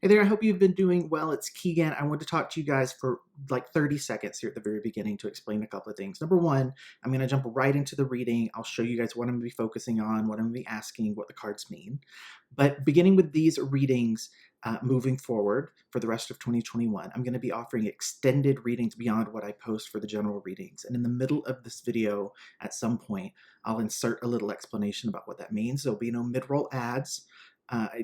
Hey there, I hope you've been doing well. It's Keegan. I want to talk to you guys for like 30 seconds here at the very beginning to explain a couple of things. Number one, I'm going to jump right into the reading. I'll show you guys what I'm going to be focusing on, what I'm going to be asking, what the cards mean. But beginning with these readings, moving forward for the rest of 2021, I'm going to be offering extended readings beyond what I post for the general readings. And in the middle of this video, at some point, I'll insert a little explanation about what that means. There'll be no mid-roll ads.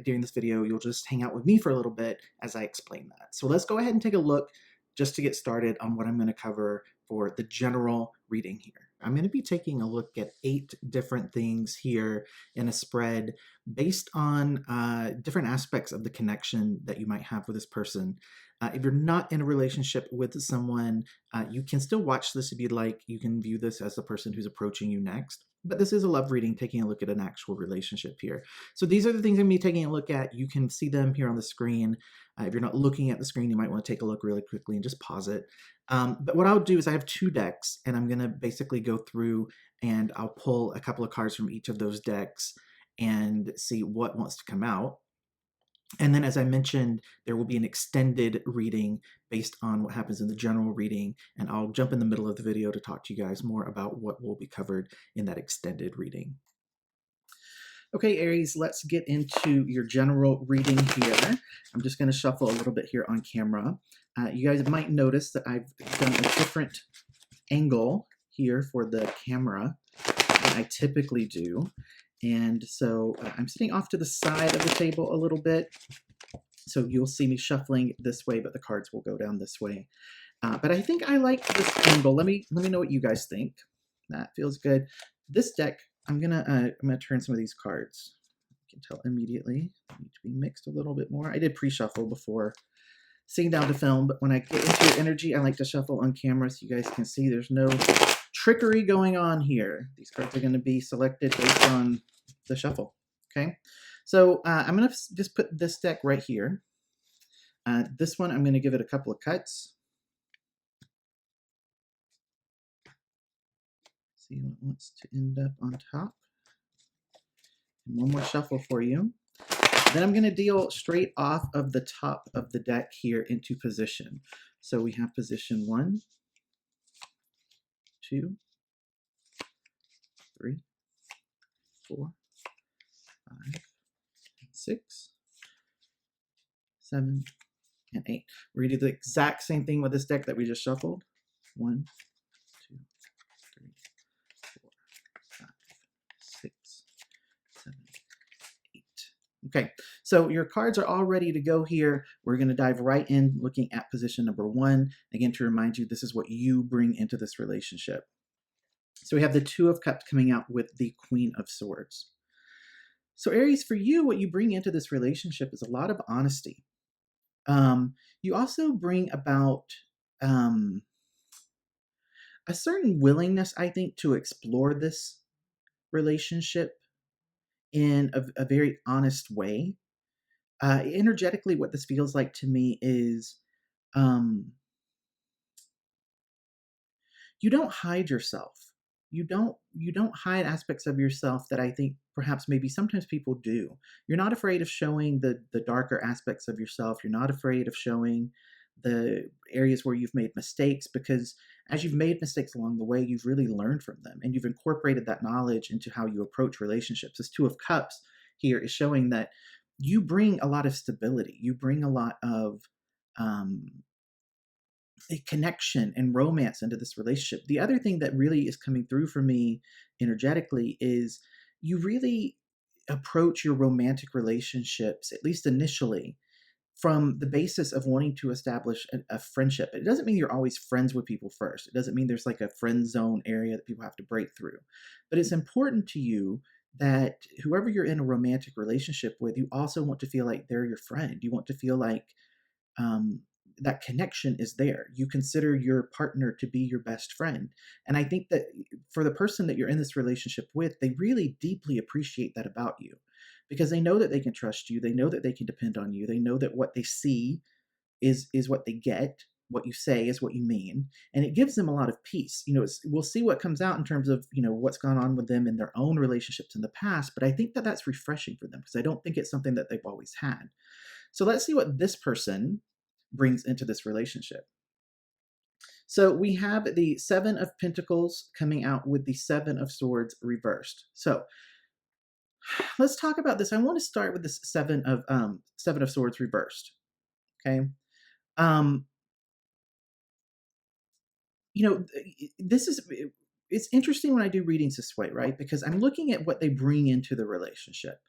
During this video, you'll just hang out with me for a little bit as I explain that. So let's go ahead and take a look just to get started on what I'm going to cover for the general reading here. I'm going to be taking a look at 8 different things here in a spread based on different aspects of the connection that you might have with this person. If you're not in a relationship with someone, you can still watch this if you'd like. You can view this as the person who's approaching you next. But this is a love reading, taking a look at an actual relationship here. So these are the things I'm going to be taking a look at. You can see them here on the screen. If you're not looking at the screen, you might want to take a look really quickly and just pause it. But what I'll do is I have 2 decks, and I'm going to basically go through and I'll pull a couple of cards from each of those decks and see what wants to come out. And then, as I mentioned, there will be an extended reading based on what happens in the general reading, and I'll jump in the middle of the video to talk to you guys more about what will be covered in that extended reading. Okay, Aries, let's get into your general reading here. I'm just going to shuffle a little bit here on camera. You guys might notice that I've done a different angle here for the camera than I typically do. And so I'm sitting off to the side of the table a little bit. So you'll see me shuffling this way, but the cards will go down this way. But I think I like this angle. Let me know what you guys think. That feels good. This deck, I'm gonna turn some of these cards. You can tell immediately they need to be mixed a little bit more. I did pre-shuffle before sitting down to film, but when I get into your energy, I like to shuffle on camera so you guys can see there's no trickery going on here. These cards are going to be selected based on the shuffle. Okay, so I'm going to just put this deck right here. This one, I'm going to give it a couple of cuts. See what wants to end up on top. And one more shuffle for you. Then I'm going to deal straight off of the top of the deck here into position. So we have position 1, 2, 3, 4, 5, 6, 7, and 8. We're going to do the exact same thing with this deck that we just shuffled. 1, 2, 3, 4, 5, 6, 7, 8. Okay, so your cards are all ready to go here. We're going to dive right in looking at position number 1. Again, to remind you, this is what you bring into this relationship. So we have the 2 of Cups coming out with the Queen of Swords. So Aries, for you, what you bring into this relationship is a lot of honesty. You also bring about a certain willingness, I think, to explore this relationship in a very honest way. Energetically, what this feels like to me is you don't hide yourself. You don't hide aspects of yourself that I think perhaps maybe sometimes people do. You're not afraid of showing the darker aspects of yourself. You're not afraid of showing the areas where you've made mistakes, because as you've made mistakes along the way, you've really learned from them and you've incorporated that knowledge into how you approach relationships. This 2 of Cups here is showing that you bring a lot of stability. You bring a lot of a connection and romance into this relationship. The other thing that really is coming through for me energetically is you really approach your romantic relationships, at least initially, from the basis of wanting to establish a friendship. It doesn't mean you're always friends with people first. It doesn't mean there's like a friend zone area that people have to break through. But it's important to you that whoever you're in a romantic relationship with, you also want to feel like they're your friend. You want to feel like that connection is there. You consider your partner to be your best friend. And I think that for the person that you're in this relationship with, they really deeply appreciate that about you, because they know that they can trust you. They know that they can depend on you. They know that what they see is what they get. What you say is what you mean. And it gives them a lot of peace. We'll see what comes out in terms of, what's gone on with them in their own relationships in the past. But I think that that's refreshing for them, because I don't think it's something that they've always had. So let's see what this person brings into this relationship. So we have the Seven of Pentacles coming out with the Seven of Swords reversed. So let's talk about this. I want to start with this Seven of Swords reversed. Okay. Um, this is it's interesting when I do readings this way, right? Because I'm looking at what they bring into the relationship.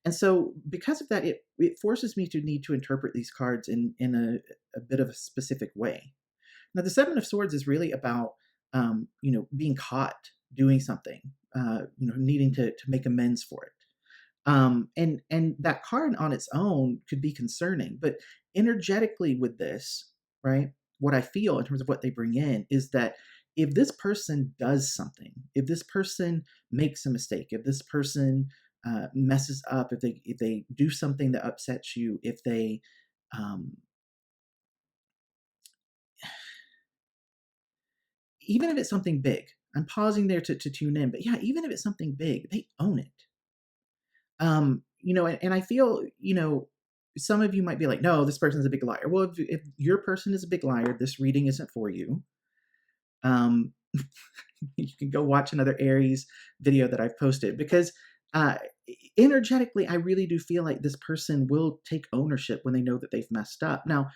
And so because of that, it forces me to need to interpret these cards in a bit of a specific way. Now, the Seven of Swords is really about, being caught doing something, needing to make amends for it. And that card on its own could be concerning, but energetically with this, right? What I feel in terms of what they bring in is that if this person does something, if this person makes a mistake, if this person messes up, if they do something that upsets you, if they um, even if it's something big, I'm pausing there to tune in, but yeah, even if it's something big, they own it. And I feel, some of you might be like, no, this person's a big liar. Well, if your person is a big liar, this reading isn't for you. Um, you can go watch another Aries video that I've posted because uh, energetically, I really do feel like this person will take ownership when they know that they've messed up. Now,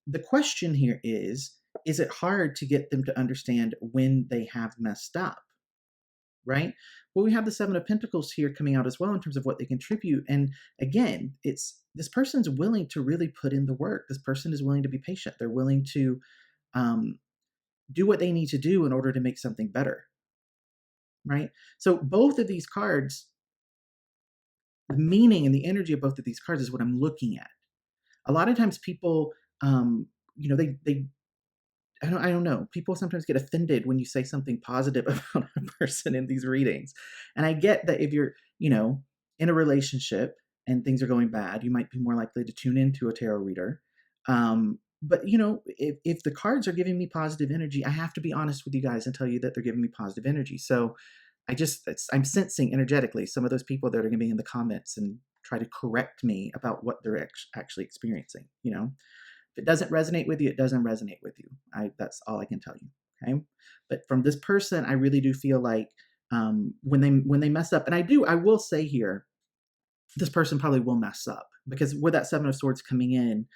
the question here is it hard to get them to understand when they have messed up? Right? Well, we have the Seven of Pentacles here coming out as well in terms of what they contribute. And again, it's this person's willing to really put in the work. This person is willing to be patient. They're willing to um, do what they need to do in order to make something better. Right? So both of these cards, the meaning and the energy of both of these cards is what I'm looking at. A lot of times people, they I don't know. People sometimes get offended when you say something positive about a person in these readings. And I get that if you're, in a relationship and things are going bad, you might be more likely to tune into a tarot reader. But if the cards are giving me positive energy, I have to be honest with you guys and tell you that they're giving me positive energy. So I'm sensing energetically some of those people that are going to be in the comments and try to correct me about what they're actually experiencing. If it doesn't resonate with you, it doesn't resonate with you. That's all I can tell you. Okay. But from this person, I really do feel like when they mess up, and I will say here, this person probably will mess up because with that Seven of Swords coming in,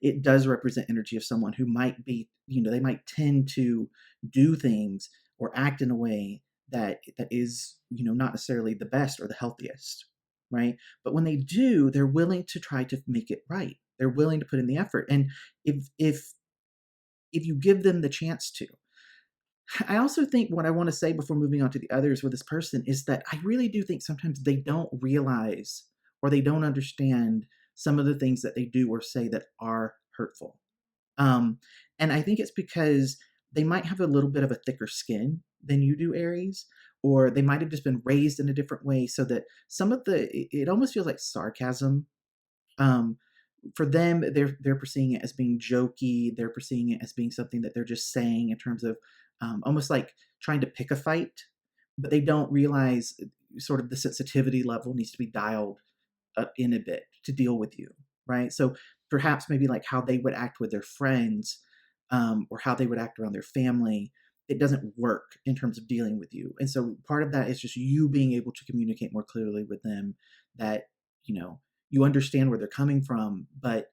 it does represent energy of someone who might be, they might tend to do things or act in a way that is, not necessarily the best or the healthiest, right? But when they do, they're willing to try to make it right. They're willing to put in the effort. And if you give them the chance to. I also think what I want to say before moving on to the others with this person is that I really do think sometimes they don't realize or they don't understand some of the things that they do or say that are hurtful. Um, and I think it's because they might have a little bit of a thicker skin than you do, Aries, or they might have just been raised in a different way so that some of it almost feels like sarcasm. Um, for them, they're perceiving it as being jokey. They're perceiving it as being something that they're just saying in terms of almost like trying to pick a fight, but they don't realize sort of the sensitivity level needs to be dialed in a bit to deal with you, right? So perhaps maybe like how they would act with their friends or how they would act around their family, it doesn't work in terms of dealing with you. And so part of that is just you being able to communicate more clearly with them that, you understand where they're coming from, but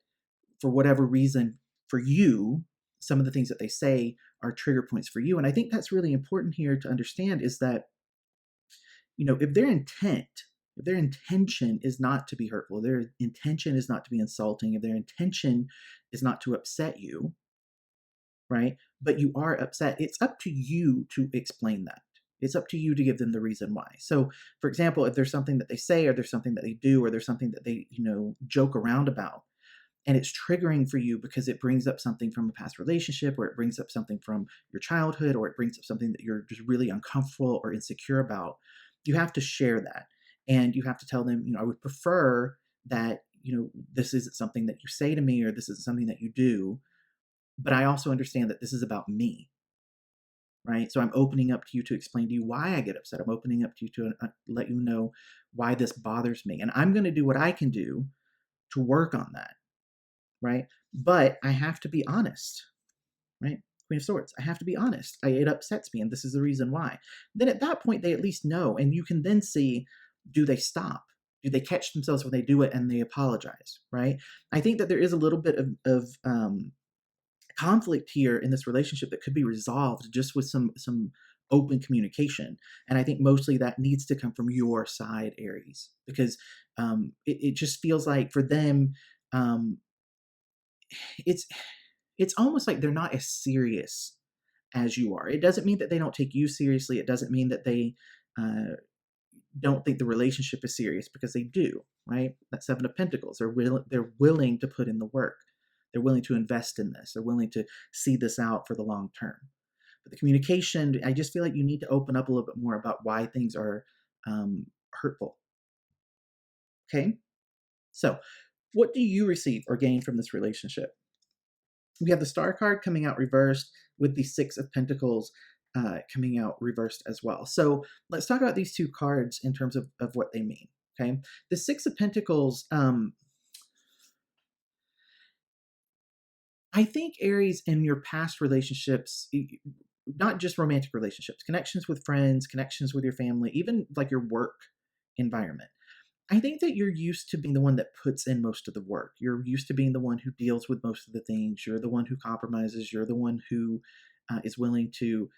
for whatever reason, for you, some of the things that they say are trigger points for you. And I think that's really important here to understand is that, if their intention is not to be hurtful, their intention is not to be insulting, if their intention is not to upset you, right? But you are upset, it's up to you to explain that. It's up to you to give them the reason why. So, for example, if there's something that they say, or there's something that they do, or there's something that they, joke around about, and it's triggering for you because it brings up something from a past relationship, or it brings up something from your childhood, or it brings up something that you're just really uncomfortable or insecure about, you have to share that. And you have to tell them, I would prefer that, this isn't something that you say to me, or this isn't something that you do, but I also understand that this is about me, right? So I'm opening up to you to explain to you why I get upset. I'm opening up to you to let you know why this bothers me. And I'm going to do what I can do to work on that. right? But I have to be honest, right? Queen of Swords. I have to be honest. It upsets me, and this is the reason why. Then at that point, they at least know, and you can then see, do they stop? Do they catch themselves when they do it and they apologize, right? I think that there is a little bit of conflict here in this relationship that could be resolved just with some open communication. And I think mostly that needs to come from your side, Aries, because it just feels like for them, um, it's it's almost like they're not as serious as you are. It doesn't mean that they don't take you seriously. It doesn't mean that they uh, don't think the relationship is serious, because they do, right? That Seven of Pentacles. They're willing to put in the work. They're willing to invest in this. They're willing to see this out for the long term. But the communication, I just feel like you need to open up a little bit more about why things are hurtful. Okay? So, what do you receive or gain from this relationship? We have the Star card coming out reversed with the Six of Pentacles coming out reversed as well. So let's talk about these two cards in terms of what they mean. Okay. The Six of Pentacles, I think, Aries, in your past relationships, not just romantic relationships, connections with friends, connections with your family, even like your work environment, I think that you're used to being the one that puts in most of the work. You're used to being the one who deals with most of the things. You're the one who compromises. You're the one who is willing to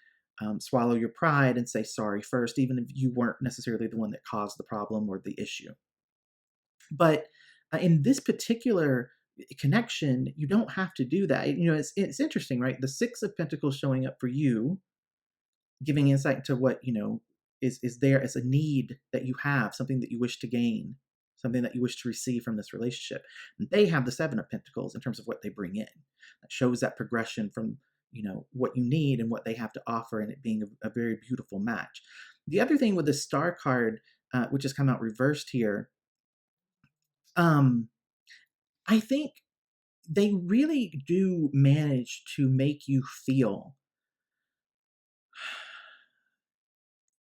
swallow your pride and say sorry first, even if you weren't necessarily the one that caused the problem or the issue. But in this particular connection, you don't have to do that. You know, it's interesting, right? The Six of Pentacles showing up for you, giving insight into what is there as a need that you have, something that you wish to gain, something that you wish to receive from this relationship. And they have the Seven of Pentacles in terms of what they bring in. That shows that progression from what you need and what they have to offer, and it being a very beautiful match. The other thing with the Star card, which has come out reversed here, um, I think they really do manage to make you feel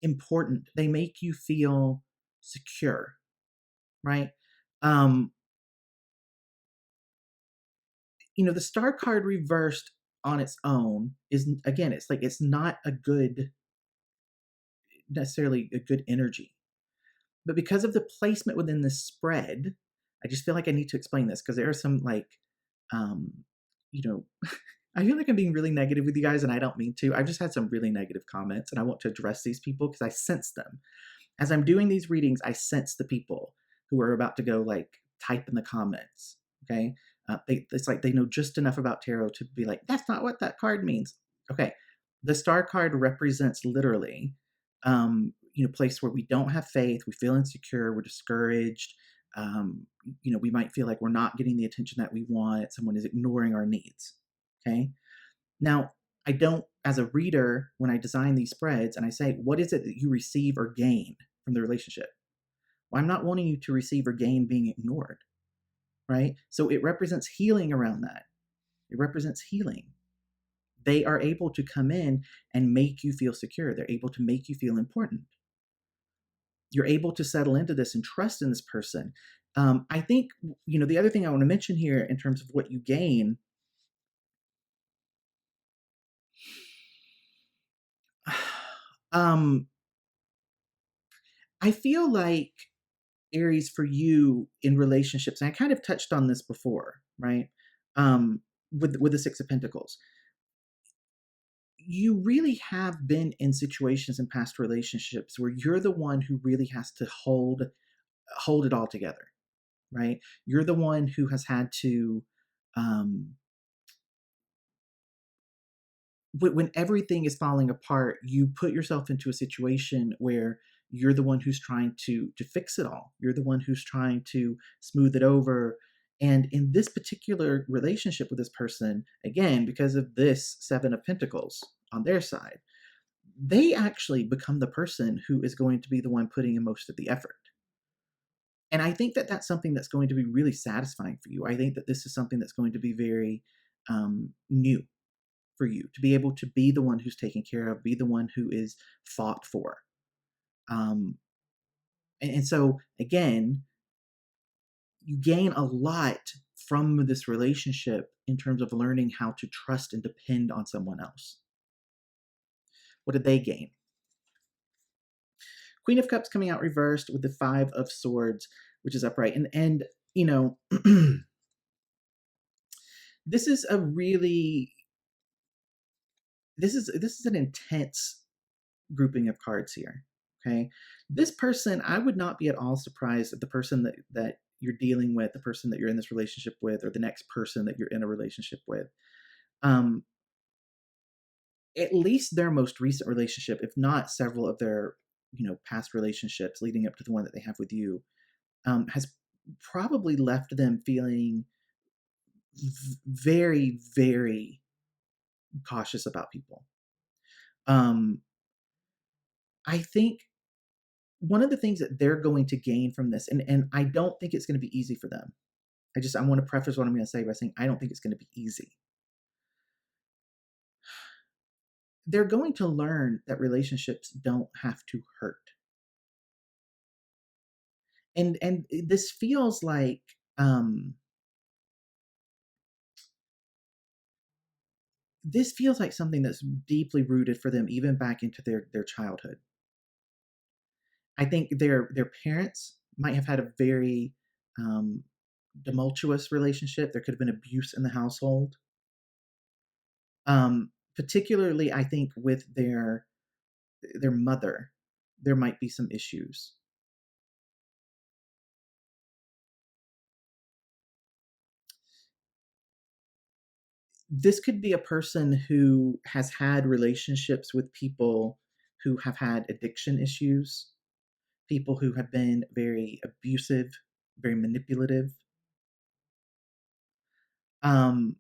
important. They make you feel secure, right? Um, the Star card reversed on its own is, again, it's like it's not a good, necessarily a good energy. But because of the placement within this spread, I just feel like I need to explain this, because there are some um, you know, I feel like I'm being really negative with you guys, and I don't mean to. I've just had some really negative comments, and I want to address these people because I sense them. As I'm doing these readings, I sense the people who are about to go type in the comments. Okay, it's like they know just enough about tarot to be like, "That's not what that card means." Okay, the Star card represents literally, place where we don't have faith, we feel insecure, we're discouraged. We might feel like we're not getting the attention that we want. Someone is ignoring our needs. Okay, now I don't, as a reader, when I design these spreads and I say, what is it that you receive or gain from the relationship? Well, I'm not wanting you to receive or gain being ignored, right? So it represents healing around that. It represents healing. They are able to come in and make you feel secure. They're able to make you feel important. You're able to settle into this and trust in this person. I think, the other thing I want to mention here in terms of what you gain, um, I feel like, Aries, for you in relationships, and I kind of touched on this before, right? With the Six of Pentacles, you really have been in situations in past relationships where you're the one who really has to hold it all together, right? You're the one who has had to, um, when everything is falling apart, you put yourself into a situation where you're the one who's trying to fix it all. You're the one who's trying to smooth it over. And in this particular relationship with this person, again, because of this Seven of Pentacles on their side, they actually become the person who is going to be the one putting in most of the effort. And I think that that's something that's going to be really satisfying for you. I think that this is something that's going to be very new for you, to be able to be the one who's taken care of, be the one who is fought for. And so, again, you gain a lot from this relationship in terms of learning how to trust and depend on someone else. What did they gain? Queen of Cups coming out reversed with the Five of Swords, which is upright. And you know, this is a really this is an intense grouping of cards here. Okay. This person, I would not be at all surprised if the person that you're dealing with, the person that you're in this relationship with, or the next person that you're in a relationship with, um, at least their most recent relationship, if not several of their, past relationships leading up to the one that they have with you, has probably left them feeling very, very cautious about people. Um, I think one of the things that they're going to gain from this, and I don't think it's going to be easy for them. I want to preface what I'm going to say by saying I don't think it's going to be easy. They're going to learn that relationships don't have to hurt. And this feels like something that's deeply rooted for them, even back into their childhood. I think their parents might have had a very um, tumultuous relationship. There could have been abuse in the household. Particularly, I think with their mother, there might be some issues. This could be a person who has had relationships with people who have had addiction issues, people who have been very abusive, very manipulative. Um,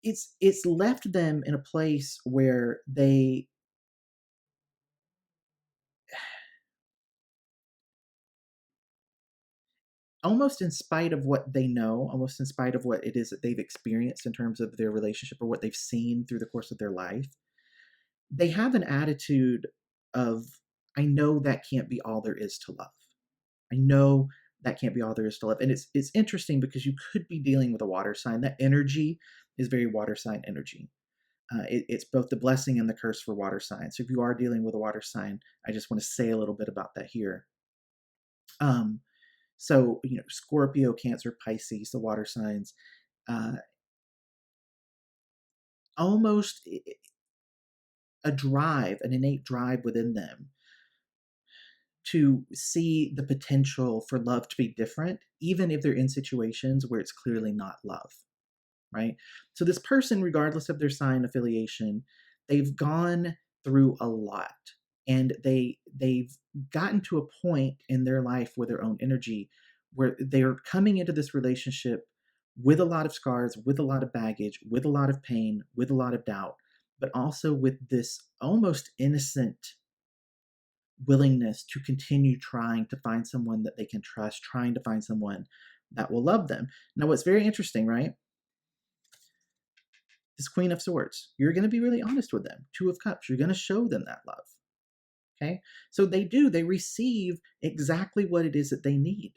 it's left them in a place where they, almost in spite of what they know, almost in spite of what it is that they've experienced in terms of their relationship or what they've seen through the course of their life, they have an attitude of, I know that can't be all there is to love. I know that can't be all there is to love. And it's interesting because you could be dealing with a water sign. That energy is very water sign energy. It's both the blessing and the curse for water signs. So if you are dealing with a water sign, I just want to say a little bit about that here. Um, so, Scorpio, Cancer, Pisces, the water signs, uh, almost a drive, an innate drive within them to see the potential for love to be different, even if they're in situations where it's clearly not love, right? So, this person, regardless of their sign affiliation, they've gone through a lot, and they've gotten to a point in their life with their own energy where they're coming into this relationship with a lot of scars, with a lot of baggage, with a lot of pain, with a lot of doubt, but also with this almost innocent willingness to continue trying to find someone that they can trust, trying to find someone that will love them. Now, what's very interesting, right? This Queen of Swords, you're going to be really honest with them. Two of Cups, you're going to show them that love. Okay? So they receive exactly what it is that they need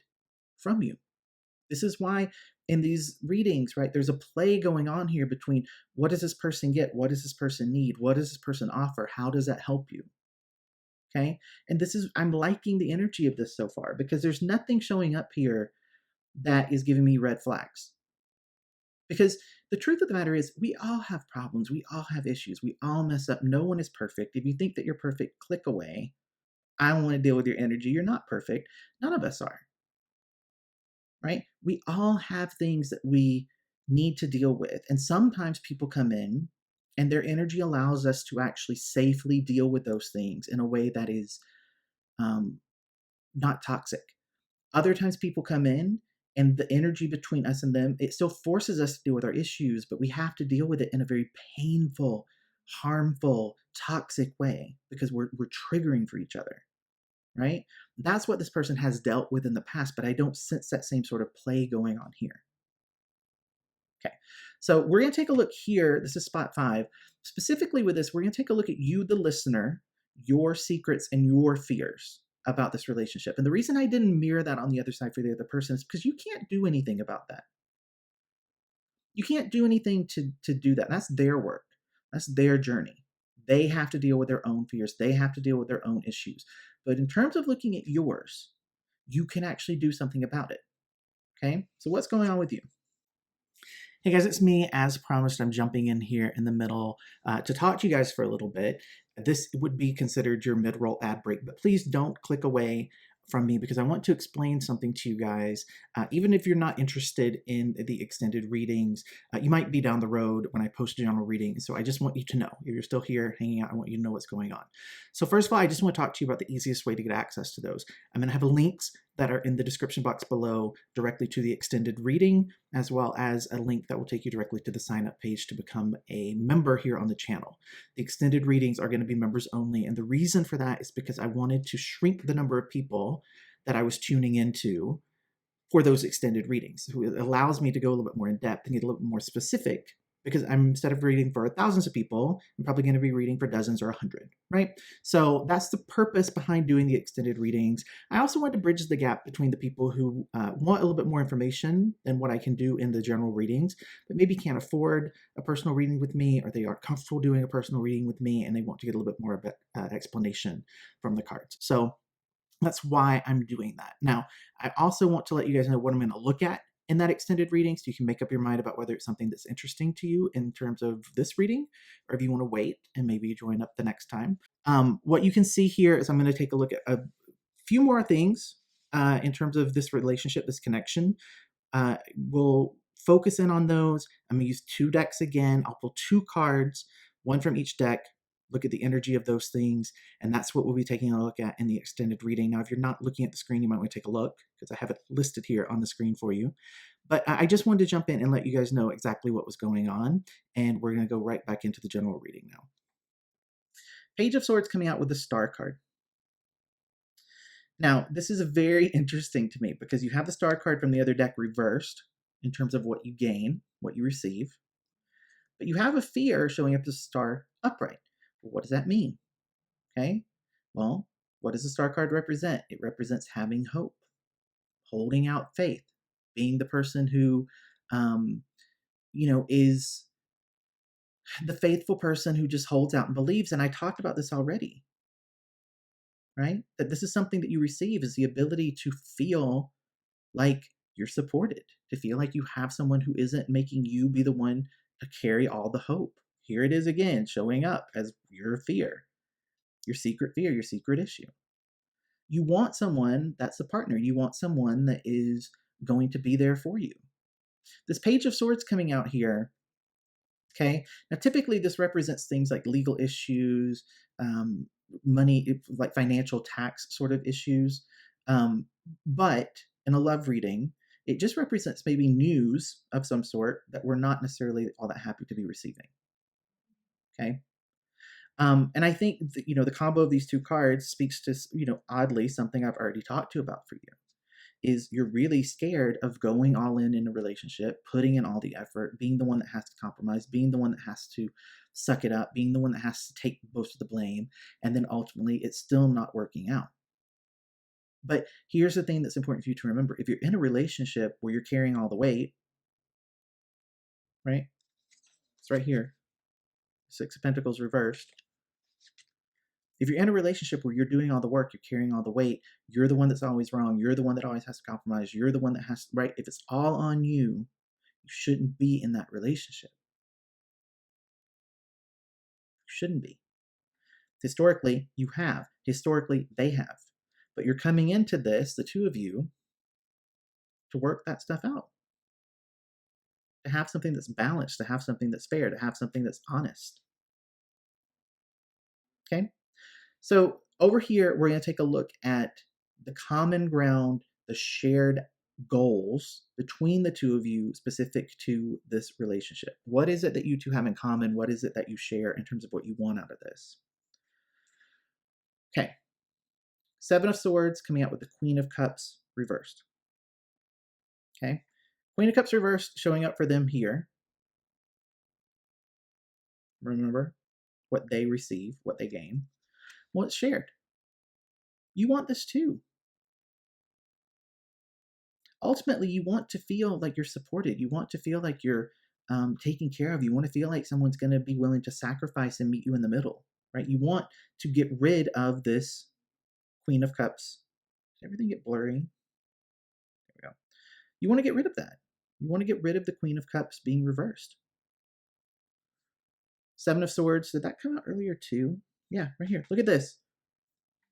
from you. This is why in these readings, right, there's a play going on here between what does this person get? What does this person need? What does this person offer? How does that help you? Okay. And I'm liking the energy of this so far because there's nothing showing up here that is giving me red flags. Because the truth of the matter is, we all have problems. We all have issues. We all mess up. No one is perfect. If you think that you're perfect, click away. I don't want to deal with your energy. You're not perfect. None of us are. Right? We all have things that we need to deal with. And sometimes people come in and their energy allows us to actually safely deal with those things in a way that is um, not toxic. Other times people come in and the energy between us and them, it still forces us to deal with our issues, but we have to deal with it in a very painful, harmful, toxic way because we're triggering for each other, right? That's what this person has dealt with in the past, but I don't sense that same sort of play going on here. Okay, so we're going to take a look here. This is spot 5. Specifically with this, we're going to take a look at you, the listener, your secrets and your fears. about this relationship. And the reason I didn't mirror that on the other side for the other person is because you can't do anything about that. You can't do anything to do that. That's their work. That's their journey. They have to deal with their own fears. They have to deal with their own issues. But in terms of looking at yours, you can actually do something about it. Okay? So what's going on with you? Hey guys, it's me. As promised, I'm jumping in here in the middle to talk to you guys for a little bit. This would be considered your mid-roll ad break, but please don't click away from me because I want to explain something to you guys. Even if you're not interested in the extended readings, you might be down the road when I post a general reading. So I just want you to know, if you're still here hanging out, I want you to know what's going on. So first of all, I just want to talk to you about the easiest way to get access to those. I'm going to have links that are in the description box below directly to the extended reading, as well as a link that will take you directly to the sign up page to become a member here on the channel. The extended readings are going to be members only, and the reason for that is because I wanted to shrink the number of people that I was tuning into for those extended readings. So it allows me to go a little bit more in depth and get a little bit more specific because instead of reading for thousands of people, I'm probably going to be reading for dozens or 100, right? So that's the purpose behind doing the extended readings. I also want to bridge the gap between the people who want a little bit more information than what I can do in the general readings, but maybe can't afford a personal reading with me, or they aren't comfortable doing a personal reading with me, and they want to get a little bit more of an explanation from the cards. So that's why I'm doing that. Now, I also want to let you guys know what I'm going to look at in that extended reading so you can make up your mind about whether it's something that's interesting to you in terms of this reading, or if you want to wait and maybe join up the next time. What you can see here is I'm going to take a look at a few more things in terms of this relationship, this connection. We'll focus in on those. I'm going to use 2 decks again. I'll pull 2 cards, one from each deck, look at the energy of those things, and that's what we'll be taking a look at in the extended reading. Now, if you're not looking at the screen, you might want to take a look because I have it listed here on the screen for you. But I just wanted to jump in and let you guys know exactly what was going on, and we're going to go right back into the general reading now. Page of Swords coming out with the Star card. Now, this is very interesting to me because you have the Star card from the other deck reversed in terms of what you gain, what you receive, but you have a fear showing up as a Star upright. Well, what does that mean? Okay, well, what does the Star card represent? It represents having hope, holding out faith, being the person who, is the faithful person who just holds out and believes. And I talked about this already, right? That this is something that you receive, is the ability to feel like you're supported, to feel like you have someone who isn't making you be the one to carry all the hope. Here it is again, showing up as your fear, your secret fear, your secret issue. You want someone that's a partner. You want someone that is going to be there for you. This Page of Swords coming out here, okay? Now, typically this represents things like legal issues, money, like financial tax sort of issues. But in a love reading, it just represents maybe news of some sort that we're not necessarily all that happy to be receiving, okay? And I think the combo of these 2 cards speaks to oddly something I've already talked to about for you. Is you're really scared of going all in a relationship, putting in all the effort, being the one that has to compromise, being the one that has to suck it up, being the one that has to take most of the blame, and then ultimately it's still not working out. But here's the thing that's important for you to remember. If you're in a relationship where you're carrying all the weight, right? It's right here. 6 of Pentacles reversed. If you're in a relationship where you're doing all the work, you're carrying all the weight, you're the one that's always wrong, you're the one that always has to compromise, you're the one that has to, right? If it's all on you, you shouldn't be in that relationship. You shouldn't be. Historically, you have. Historically, they have. But you're coming into this, the 2 of you, to work that stuff out. To have something that's balanced, to have something that's fair, to have something that's honest. Okay? So over here, we're going to take a look at the common ground, the shared goals between the 2 of you specific to this relationship. What is it that you 2 have in common? What is it that you share in terms of what you want out of this? Okay. 7 of Swords coming out with the Queen of Cups reversed. Okay. Queen of Cups reversed showing up for them here. Remember what they receive, what they gain. Well, it's shared. You want this too. Ultimately, you want to feel like you're supported. You want to feel like you're taken care of. You want to feel like someone's going to be willing to sacrifice and meet you in the middle, right? You want to get rid of this Queen of Cups. Does everything get blurry? There we go. You want to get rid of that. You want to get rid of the Queen of Cups being reversed. Seven of Swords. Did that come out earlier too? Yeah, right here. Look at this.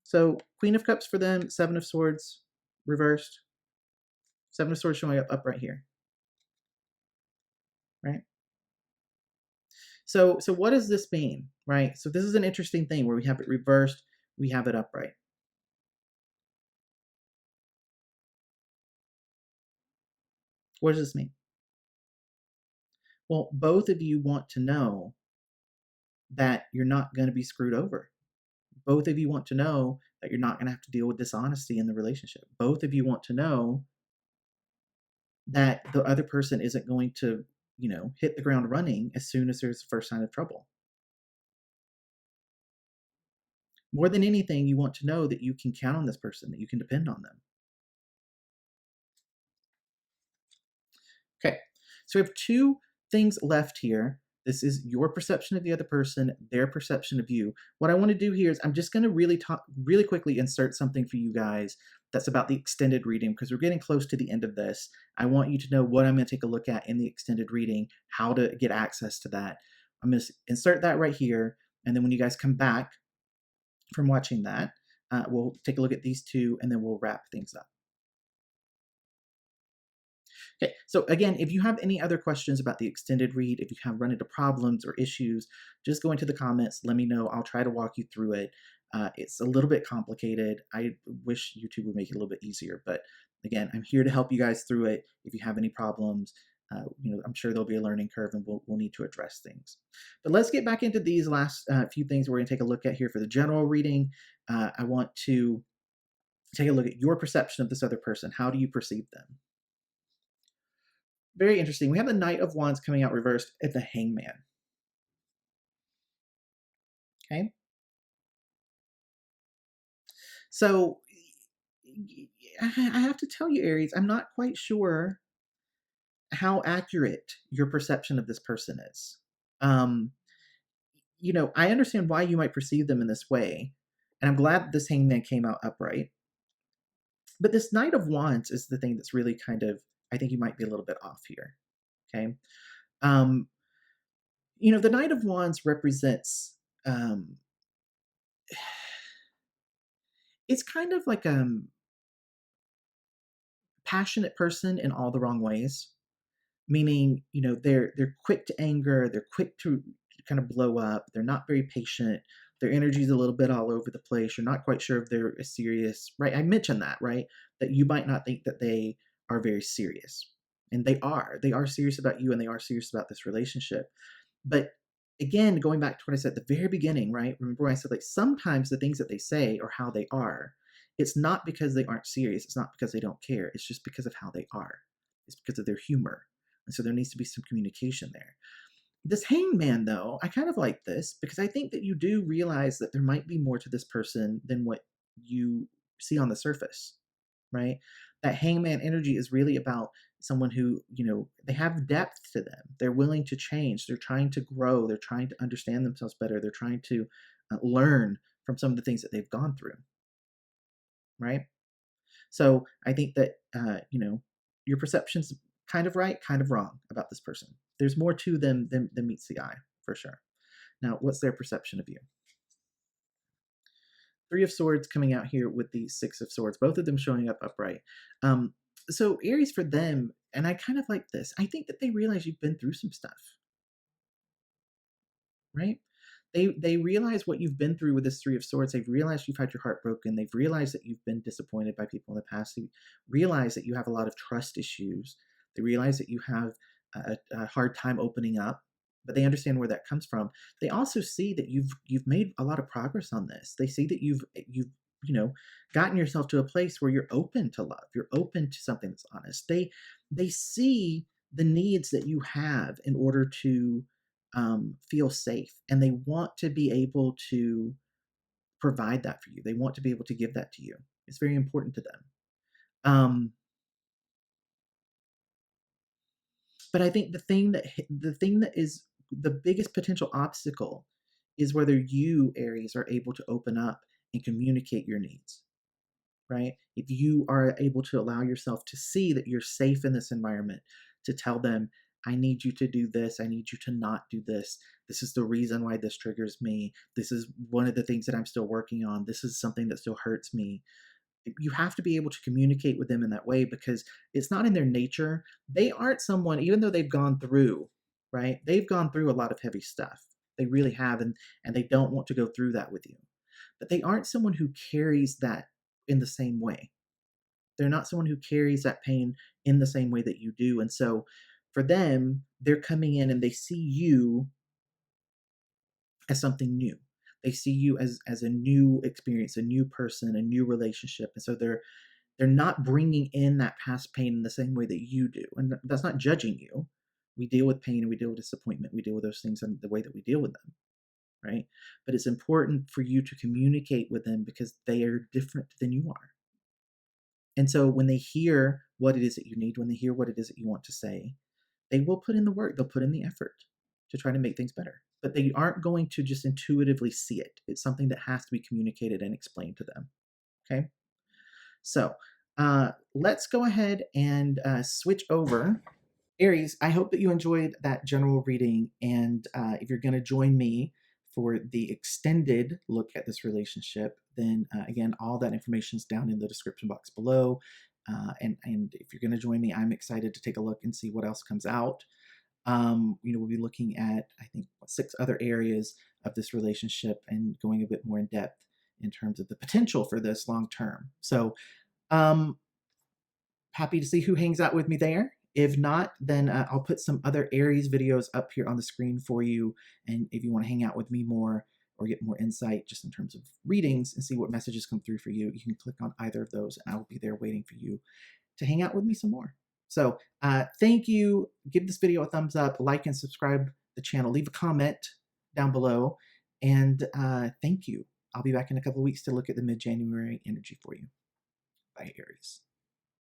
So Queen of Cups for them, Seven of Swords reversed. Seven of Swords showing up right here, right? So what does this mean, right? So this is an interesting thing where we have it reversed, we have it upright. What does this mean? Well, both of you want to know that you're not going to be screwed over. Both of you want to know that you're not going to have to deal with dishonesty in the relationship. Both of you want to know that the other person isn't going to, hit the ground running as soon as there's the first sign of trouble. More than anything, you want to know that you can count on this person, that you can depend on them. Okay, so we have two things left here. This is your perception of the other person, their perception of you. What I want to do here is I'm just going to really quickly insert something for you guys that's about the extended reading because we're getting close to the end of this. I want you to know what I'm going to take a look at in the extended reading, how to get access to that. I'm going to insert that right here, and then when you guys come back from watching that, we'll take a look at these two, and then we'll wrap things up. Okay, so again, if you have any other questions about the extended read, if you have run into problems or issues, just go into the comments, let me know. I'll try to walk you through it. It's a little bit complicated. I wish YouTube would make it a little bit easier, but again, I'm here to help you guys through it. If you have any problems, I'm sure there'll be a learning curve and we'll need to address things. But let's get back into these last few things we're going to take a look at here for the general reading. I want to take a look at your perception of this other person. How do you perceive them? Very interesting. We have the Knight of Wands coming out reversed at the Hangman. Okay. So I have to tell you, Aries, I'm not quite sure how accurate your perception of this person is. I understand why you might perceive them in this way, and I'm glad this Hangman came out upright. But this Knight of Wands is the thing that's really kind of, I think you might be a little bit off here. Okay. The Knight of Wands represents it's kind of like passionate person in all the wrong ways, meaning they're quick to anger, they're quick to kind of blow up, they're not very patient, their energy's a little bit all over the place, you're not quite sure if they're a serious, right? I mentioned that, right? That you might not think that they are very serious, and they are serious about you, and they are serious about this relationship. But again, going back to what I said at the very beginning, right? Remember when I said, like, sometimes the things that they say or how they are, it's not because they aren't serious. It's not because they don't care. It's just because of how they are. It's because of their humor. And so there needs to be some communication there. This Hangman, though, I kind of like this because I think that you do realize that there might be more to this person than what you see on the surface, right? That Hangman energy is really about someone who, they have depth to them. They're willing to change. They're trying to grow. They're trying to understand themselves better. They're trying to learn from some of the things that they've gone through, right? So I think that, your perception's kind of right, kind of wrong about this person. There's more to them than meets the eye, for sure. Now, what's their perception of you? Three of Swords coming out here with the Six of Swords, both of them showing up upright. So Aries, for them, and I kind of like this, I think that they realize you've been through some stuff, right? They realize what you've been through with this Three of Swords. They've realized you've had your heart broken. They've realized that you've been disappointed by people in the past. They realize that you have a lot of trust issues. They realize that you have a hard time opening up, but they understand where that comes from. They also see that you've made a lot of progress on this. They see that you've gotten yourself to a place where you're open to love. You're open to something that's honest. They see the needs that you have in order to feel safe, and they want to be able to provide that for you. They want to be able to give that to you. It's very important to them. Um, but I think the thing that is the biggest potential obstacle is whether you, Aries, are able to open up and communicate your needs, right? If you are able to allow yourself to see that you're safe in this environment, to tell them, I need you to do this, I need you to not do this. This is the reason why this triggers me. This is one of the things that I'm still working on. This is something that still hurts me. You have to be able to communicate with them in that way because it's not in their nature. They aren't someone, even though they've gone through, right? They've gone through a lot of heavy stuff. They really have, and they don't want to go through that with you. But they aren't someone who carries that in the same way. They're not someone who carries that pain in the same way that you do. And so for them, they're coming in and they see you as something new. They see you as a new experience, a new person, a new relationship. And so they're not bringing in that past pain in the same way that you do. And that's not judging you. We deal with pain and we deal with disappointment. We deal with those things in the way that we deal with them, right? But it's important for you to communicate with them because they are different than you are. And so when they hear what it is that you need, when they hear what it is that you want to say, they will put in the work, they'll put in the effort to try to make things better. But they aren't going to just intuitively see it. It's something that has to be communicated and explained to them. Okay? So let's go ahead and switch over. Aries, I hope that you enjoyed that general reading. And if you're going to join me for the extended look at this relationship, then again, all that information is down in the description box below. And if you're going to join me, I'm excited to take a look and see what else comes out. We'll be looking at, I think, 6 other areas of this relationship and going a bit more in depth in terms of the potential for this long term. So, um, happy to see who hangs out with me there. If not, then I'll put some other Aries videos up here on the screen for you. And if you want to hang out with me more or get more insight just in terms of readings and see what messages come through for you, you can click on either of those and I will be there waiting for you to hang out with me some more. So thank you. Give this video a thumbs up, like and subscribe the channel. Leave a comment down below. And thank you. I'll be back in a couple of weeks to look at the mid-January energy for you. Bye, Aries.